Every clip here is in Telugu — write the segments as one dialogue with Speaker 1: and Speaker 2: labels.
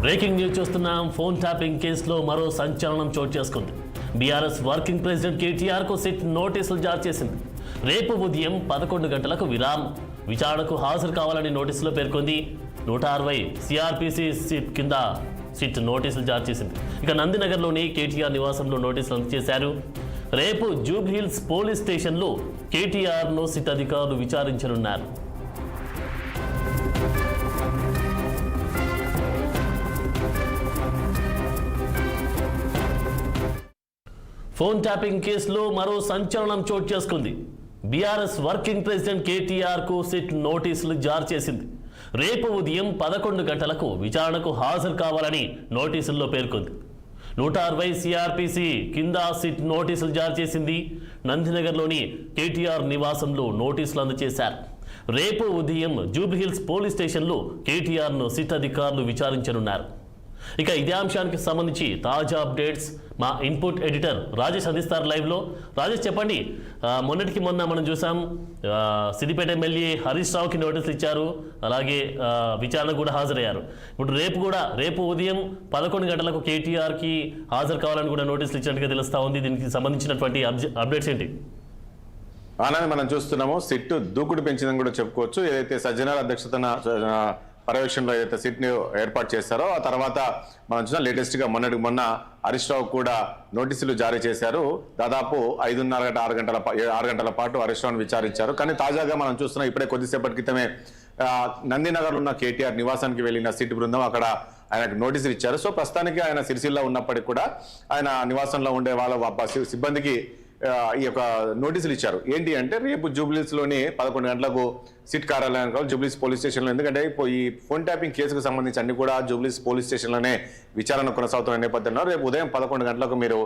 Speaker 1: బ్రేకింగ్ న్యూస్ చూస్తున్నాం. ఫోన్ ట్యాపింగ్ కేసులో మరో సంచలనం చోటు చేసుకుంది. బీఆర్ఎస్ వర్కింగ్ ప్రెసిడెంట్ కేటీఆర్కు సిట్ నోటీసులు జారీ చేసింది. రేపు ఉదయం 11 గంటలకు విచారణకు హాజరు కావాలని నోటీసులో పేర్కొంది. 160 సిఆర్పిసి సిట్ కింద సిట్ నోటీసులు జారీ చేసింది. ఇక నందినగర్లోని కేటీఆర్ నివాసంలో నోటీసులు అందజేశారు. రేపు జూబ్లీహిల్స్ పోలీస్ స్టేషన్లో కేటీఆర్ను సిట్ అధికారులు విచారించనున్నారు. ఫోన్ ట్యాపింగ్ కేసులో మరో సంచలనం చోటు చేసుకుంది. బీఆర్ఎస్ వర్కింగ్ ప్రెసిడెంట్ కేటీఆర్కు సిట్ నోటీసులు జారీ చేసింది. రేపు ఉదయం 11 గంటలకు విచారణకు హాజరు కావాలని నోటీసుల్లో పేర్కొంది. 160 సిఆర్పిసి కింద సిట్ నోటీసులు జారీ చేసింది. నందినగర్లోని కేటీఆర్ నివాసంలో నోటీసులు అందజేశారు. రేపు ఉదయం జూబ్లీహిల్స్ పోలీస్ స్టేషన్లో కేటీఆర్ను సిట్ అధికారులు విచారించనున్నారు. ఇక ఇదే అంశానికి సంబంధించి తాజా అప్డేట్స్ మా ఇన్పుట్ ఎడిటర్ రాజేష్ అందిస్తారు లైవ్లో. రాజేష్ చెప్పండి, మొన్నటికి మొన్న మనం చూసాం సిద్దిపేట ఎమ్మెల్యే హరీష్ రావుకి నోటీసులు ఇచ్చారు, అలాగే విచారణకు కూడా హాజరయ్యారు. ఇప్పుడు రేపు ఉదయం 11 గంటలకు కేటీఆర్కి హాజరు కావాలని కూడా నోటీసులు ఇచ్చినట్టుగా తెలుస్తూ ఉంది. దీనికి సంబంధించినటువంటి అప్డేట్స్ ఏంటి?
Speaker 2: ఆనంద్, మనం చూస్తున్నాము సిట్ దూకుడు పెంచిందని కూడా చెప్పుకోవచ్చు. ఏదైతే సజ్జనార్ అధ్యక్షతన పర్యవేక్షణలో ఏదైతే సిట్ ని ఏర్పాటు చేశారో ఆ తర్వాత మనం చూసిన లేటెస్ట్ గా మొన్న హరీష్ రావు కూడా నోటీసులు జారీ చేశారు. దాదాపు 6 గంటల పాటు హరీష్ రావును విచారించారు. కానీ తాజాగా మనం చూస్తున్నాం, ఇప్పుడే కొద్దిసేపటి క్రితమే నందినగర్లో ఉన్న కేటీఆర్ నివాసానికి వెళ్ళిన సిట్ బృందం అక్కడ ఆయనకు నోటీసులు ఇచ్చారు. సో ప్రస్తుతానికి ఆయన సిరిసిల్ల ఉన్నప్పటికీ కూడా ఆయన నివాసంలో ఉండే వాళ్ళ సిబ్బందికి ఈ యొక్క నోటీసులు ఇచ్చారు. ఏంటి అంటే రేపు జూబ్లీస్ లోని 11 గంటలకు సిట్ కార్యాలయం కావాలి జూబ్లీస్ పోలీస్ స్టేషన్లో. ఎందుకంటే ఈ ఫోన్ ట్యాపింగ్ కేసుకు సంబంధించి అన్ని కూడా జూబ్లీస్ పోలీస్ స్టేషన్లోనే విచారణ కొనసాగుతున్న నేపథ్యంలో రేపు ఉదయం 11 గంటలకు మీరు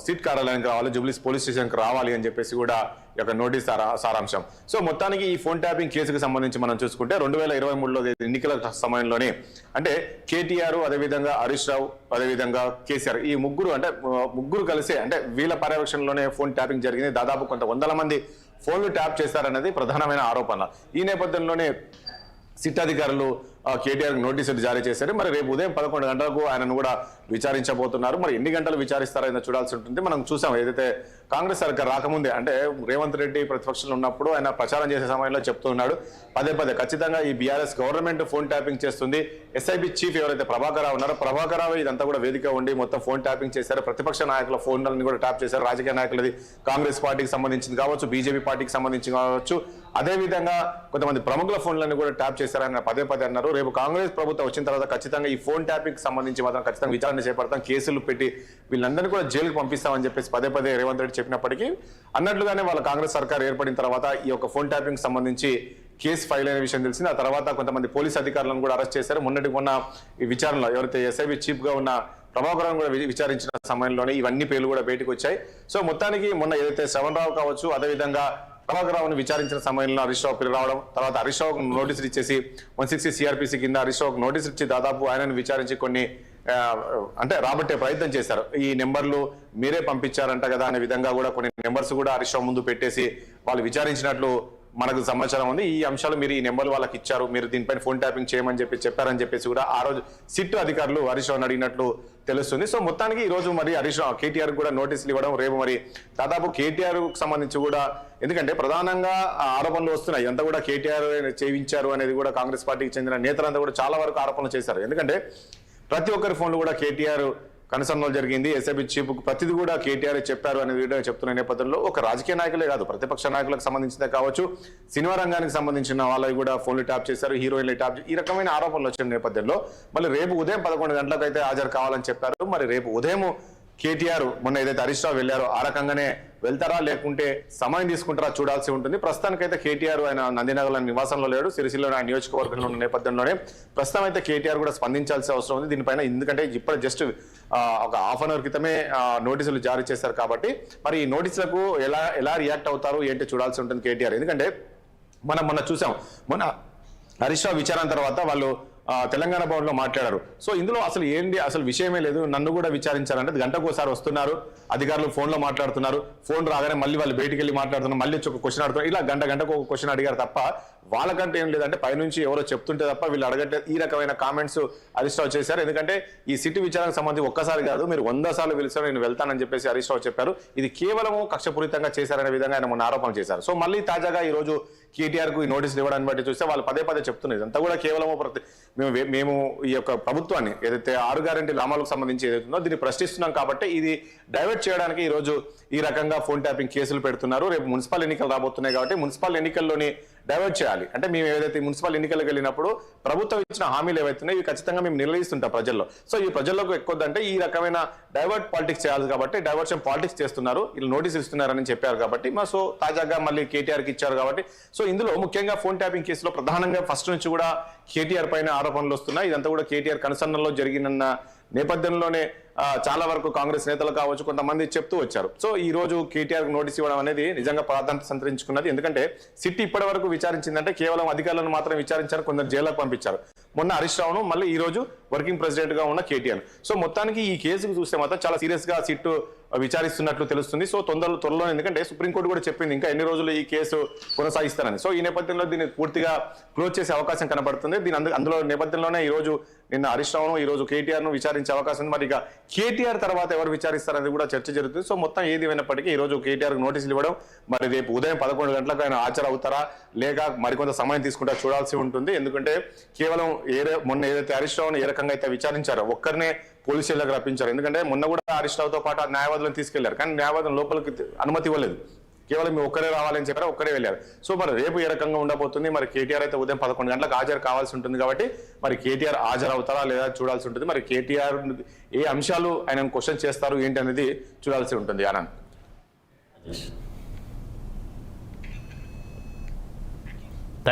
Speaker 2: సిట్ కార్యాలయానికి రావాలి, జూబ్లీస్ పోలీస్ స్టేషన్కి రావాలి అని చెప్పేసి కూడా ఈ యొక్క నోటీస్ సారాంశం. సో మొత్తానికి ఈ ఫోన్ ట్యాపింగ్ కేసుకు సంబంధించి మనం చూసుకుంటే 2023లో ఎన్నికల సమయంలోనే అంటే కేటీఆర్, అదేవిధంగా హరీష్ రావు, అదేవిధంగా కేసీఆర్, ఈ ముగ్గురు కలిసే అంటే వీళ్ళ పర్యవేక్షణలోనే ఫోన్ ట్యాపింగ్ జరిగింది. దాదాపు కొంత 100 మంది ఫోన్లు ట్యాప్ చేశారనేది ప్రధానమైన ఆరోపణ. ఈ నేపథ్యంలోనే సిట్ అధికారులు కేటీఆర్ నోటీసులు జారీ చేశారు. మరి రేపు ఉదయం 11 గంటలకు ఆయనను కూడా విచారించబోతున్నారు. మరి ఎన్ని గంటలు విచారిస్తారో ఆయన చూడాల్సి ఉంటుంది. మనం చూసాం, ఏదైతే కాంగ్రెస్ సర్కార్ రాకముందే అంటే రేవంత్ రెడ్డి ప్రతిపక్షంలో ఉన్నప్పుడు ఆయన ప్రచారం చేసే సమయంలో చెప్తున్నాడు పదే ఖచ్చితంగా ఈ బీఆర్ఎస్ గవర్నమెంట్ ఫోన్ ట్యాపింగ్ చేస్తుంది. ఎస్ఐబి చీఫ్ ఎవరైతే ప్రభాకర్ రావు ఉన్నారో, ప్రభాకర్ రావు ఇదంతా కూడా వేదిక ఉండి మొత్తం ఫోన్ ట్యాపింగ్ చేశారు. ప్రతిపక్ష నాయకుల ఫోన్లను కూడా ట్యాప్ చేశారు. రాజకీయ నాయకులది కాంగ్రెస్ పార్టీకి సంబంధించింది కావచ్చు, బీజేపీ పార్టీకి సంబంధించి కావచ్చు, అదేవిధంగా కొంతమంది ప్రముఖుల ఫోన్లను కూడా ట్యాప్ చేశారని పదే అన్నారు. రేపు కాంగ్రెస్ ప్రభుత్వం వచ్చిన తర్వాత ఖచ్చితంగా ఈ ఫోన్ ట్యాపింగ్ సంబంధించి మాత్రం ఖచ్చితంగా విచారణ చేపడతాం, కేసులు పెట్టి వీళ్ళందరినీ కూడా జైలుకు పంపిస్తామని చెప్పేసి పదే రేవంత్ రెడ్డి చెప్పినప్పటికీ అన్నట్లుగానే వాళ్ళ కాంగ్రెస్ సర్కార్ ఏర్పడిన తర్వాత ఈ యొక్క ఫోన్ ట్యాపింగ్ సంబంధించి కేసు ఫైల్ అయిన విషయం తెలిసింది. ఆ తర్వాత కొంతమంది పోలీస్ అధికారులను కూడా అరెస్ట్ చేశారు. మొన్న ఈ విచారణలో ఎవరైతే ఎస్ఐబి చీఫ్ గా ఉన్న ప్రభాకర్ కూడా విచారించిన సమయంలోనే ఇవన్నీ పేర్లు కూడా బయటకు వచ్చాయి. సో మొత్తానికి మొన్న ఏదైతే శ్రవణ్ రావు కావచ్చు, అదేవిధంగా ప్రభాకర్ రావును విచారించిన సమయంలో హరీష్ రావు పేరు రావడం, తర్వాత హరీష్ రావుకు నోటీసులు ఇచ్చేసి 160 సిఆర్పిసి కింద హరీష్ రావుకు నోటీసులు ఇచ్చి దాదాపు ఆయనను విచారించి కొన్ని అంటే రాబట్టే ప్రయత్నం చేశారు. ఈ నెంబర్లు మీరే పంపించారంట కదా అనే విధంగా కూడా కొన్ని నెంబర్స్ కూడా హరీష్ రావు ముందు పెట్టేసి వాళ్ళు విచారించినట్లు మనకు సమాచారం ఉంది. ఈ అంశాలు మీరు ఈ నెంబర్లు వాళ్ళకి ఇచ్చారు, మీరు దీనిపైన ఫోన్ ట్యాపింగ్ చేయమని చెప్పారని చెప్పేసి కూడా ఆ రోజు సిట్ అధికారులు హరీష్ రావుని అడిగినట్లు తెలుస్తుంది. సో మొత్తానికి ఈ రోజు మరి హరీష్ రావు కేటీఆర్ కూడా నోటీసులు ఇవ్వడం, రేపు మరి దాదాపు కేటీఆర్ కు సంబంధించి కూడా ఎందుకంటే ప్రధానంగా ఆరోపణలు వస్తున్నాయి అంతా కూడా కేటీఆర్ చేయించారు అనేది కూడా కాంగ్రెస్ పార్టీకి చెందిన నేతలంతా కూడా చాలా వరకు ఆరోపణలు చేశారు. ఎందుకంటే ప్రతి ఒక్కరి ఫోన్లు కూడా కేటీఆర్ కనుసన్నలు జరిగింది, ఎస్ఐబి చీఫ్ ప్రతిది కూడా కేటీఆర్ చెప్పారు అనే వీడియో చెప్తున్న నేపథ్యంలో ఒక రాజకీయ నాయకులే కాదు, ప్రతిపక్ష నాయకులకు సంబంధించిందే కావచ్చు, సినిమా రంగానికి సంబంధించిన వాళ్ళవి కూడా ఫోన్లు ట్యాప్ చేశారు, హీరోయిన్లు ట్యాప్, ఈ రకమైన ఆరోపణలు వచ్చిన నేపథ్యంలో మళ్ళీ రేపు ఉదయం 11 గంటలకు అయితే హాజరు కావాలని చెప్పారు. మరి రేపు ఉదయం కేటీఆర్ మొన్న ఏదైతే హరీష్ రావు వెళ్ళారో ఆ రకంగానే వెళ్తారా లేకుంటే సమయం తీసుకుంటారా చూడాల్సి ఉంటుంది. ప్రస్తుతానికైతే కేటీఆర్ ఆయన నందినగర్లో నివాసంలో లేడు, సిరిసిల్లో ఆయన నియోజకవర్గంలో ఉన్న నేపథ్యంలోనే ప్రస్తుతం అయితే కేటీఆర్ కూడా స్పందించాల్సిన అవసరం ఉంది దీనిపైన. ఎందుకంటే ఇప్పుడు జస్ట్ ఒక హాఫ్ అన్ అవర్ క్రితమే నోటీసులు జారీ చేశారు కాబట్టి మరి ఈ నోటీసులకు ఎలా రియాక్ట్ అవుతారు ఏంటి చూడాల్సి ఉంటుంది కేటీఆర్. ఎందుకంటే మొన్న చూసాం, మొన్న హరీష్ రావు విచారణ తర్వాత వాళ్ళు తెలంగాణ భవన్ లో మాట్లాడారు. సో ఇందులో అసలు ఏంటి, అసలు విషయమే లేదు, నన్ను కూడా విచారించారంటే గంటకోసారి వస్తున్నారు అధికారులు, ఫోన్ లో మాట్లాడుతున్నారు, ఫోన్ రాగానే మళ్ళీ వాళ్ళు బయటికి వెళ్ళి మాట్లాడుతున్నారు, మళ్ళీ వచ్చి ఒక క్వశ్చన్ అడుగుతున్నారు, ఇలా గంటకు ఒక క్వశ్చన్ అడిగారు తప్ప వాళ్ళకంటే ఏం లేదంటే పైనుంచి ఎవరో చెప్తుంటే తప్ప వీళ్ళు అడగట్లేదు. ఈ రకమైన కామెంట్స్ హరీష్ రావు చేశారు. ఎందుకంటే ఈ సిట్ విచారణకు సంబంధించి ఒక్కసారి కాదు, మీరు 100 సార్లు పిలిచారు, నేను వెళ్తానని చెప్పేసి హరీష్ రావు చెప్పారు. ఇది కేవలం కక్షపూరితంగా చేశారనే విధంగా ఆయన మొన్న ఆరోపణలు చేశారు. సో మళ్ళీ తాజాగా ఈ రోజు కేటీఆర్ కు ఈ నోటీసులు ఇవ్వడాన్ని బట్టి చూస్తే వాళ్ళు పదే చెప్తున్నారు ఇదంతా కూడా కేవలం మేము ఈ యొక్క ప్రభుత్వాన్ని ఏదైతే 6 గ్యారెంటీల అమలుకు సంబంధించి ఏదైతుందో దీన్ని ప్రశ్నిస్తున్నాం కాబట్టి ఇది డైవర్ట్ చేయడానికి ఈ రోజు ఈ రకంగా ఫోన్ ట్యాపింగ్ కేసులు పెడుతున్నారు. రేపు మున్సిపల్ ఎన్నికలు రాబోతున్నాయి కాబట్టి మున్సిపల్ ఎన్నికల్లోని డైవర్ట్ చేయాలి అంటే మేము ఏదైతే మున్సిపల్ ఎన్నికలకు వెళ్ళినప్పుడు ప్రభుత్వం ఇచ్చిన హామీలు ఏవైతున్నాయి ఇవి ఖచ్చితంగా మేము నిర్ణయిస్తుంటాం ప్రజల్లో. సో ఈ ప్రజల్లోకి ఎక్కువదంటే ఈ రకమైన డైవర్ట్ పాలిటిక్స్ చేయాలి కాబట్టి డైవర్షన్ పాలిటిక్స్ చేస్తున్నారు, వీళ్ళు నోటీస్ ఇస్తున్నారని చెప్పారు కాబట్టి సో తాజాగా మళ్ళీ కేటీఆర్కి ఇచ్చారు కాబట్టి సో ఇందులో ముఖ్యంగా ఫోన్ ట్యాపింగ్ కేసులో ప్రధానంగా ఫస్ట్ నుంచి కూడా కేటీఆర్ పైన ఆరోపణలు వస్తున్నాయి. ఇదంతా కూడా కేటీఆర్ కనుసన్నల్లో జరిగిన నేపథ్యంలోనే చాలా వరకు కాంగ్రెస్ నేతలు కావచ్చు కొంతమంది చెప్తూ వచ్చారు. సో ఈ రోజు కేటీఆర్ నోటీస్ ఇవ్వడం అనేది నిజంగా ప్రాధాన్యత సంతరించుకున్నది. ఎందుకంటే సిట్ ఇప్పటి వరకు విచారించిందంటే కేవలం అధికారులను మాత్రం విచారించారు, కొందరు జైలుకు పంపించారు. మొన్న హరీష్ రావును, మళ్ళీ ఈ రోజు వర్కింగ్ ప్రెసిడెంట్ గా ఉన్న కేటీఆర్. సో మొత్తానికి ఈ కేసుకు చూస్తే మాత్రం చాలా సీరియస్ గా సిట్ విచారిస్తున్నట్లు తెలుస్తుంది. సో త్వరలో ఎందుకంటే సుప్రీంకోర్టు కూడా చెప్పింది ఇంకా ఎన్ని రోజులు ఈ కేసు కొనసాగిస్తారని. సో ఈ నేపథ్యంలో దీన్ని పూర్తిగా క్లోజ్ చేసే అవకాశం కనబడుతుంది. అందులో నేపథ్యంలోనే ఈ రోజు నిన్న హరీష్ రావును, ఈ రోజు కేటీఆర్ ను విచారించే అవకాశం ఉంది. మరి ఇక కేటీఆర్ తర్వాత ఎవరు విచారిస్తారనేది కూడా చర్చ జరుగుతుంది. సో మొత్తం ఏది అయినప్పటికీ ఈ రోజు కేటీఆర్ నోటీసులు ఇవ్వడం, మరి రేపు ఉదయం 11 గంటలకు ఆయన హాజరు అవుతారా లేక మరికొంత సమయం తీసుకుంటా చూడాల్సి ఉంటుంది. ఎందుకంటే కేవలం మొన్న ఏదైతే హరీష్ రావును ఏ రకంగా అయితే విచారించారో ఒక్కరినే పోలీసు స్టేషన్లకు రప్పించారు. ఎందుకంటే మొన్న కూడా హరీష్ రావుతో పాటు న్యాయవాదులను తీసుకెళ్లారు, కానీ న్యాయవాదులు లోపలికి అనుమతి ఇవ్వలేదు, కేవలం మీ ఒక్కరే రావాలని చెప్పారు, ఒక్కరే వెళ్ళారు. సో మరి రేపు ఏ రకంగా ఉండబోతుంది, మరి కేటీఆర్ అయితే ఉదయం 11 గంటలకు హాజరు కావాల్సి ఉంటుంది కాబట్టి మరి కేటీఆర్ హాజరు అవుతారా లేదా చూడాల్సి ఉంటుంది. మరి కేటీఆర్ ఏ అంశాలు ఆయన క్వశ్చన్ చేస్తారు ఏంటి అనేది చూడాల్సి ఉంటుంది. ఆనంద్.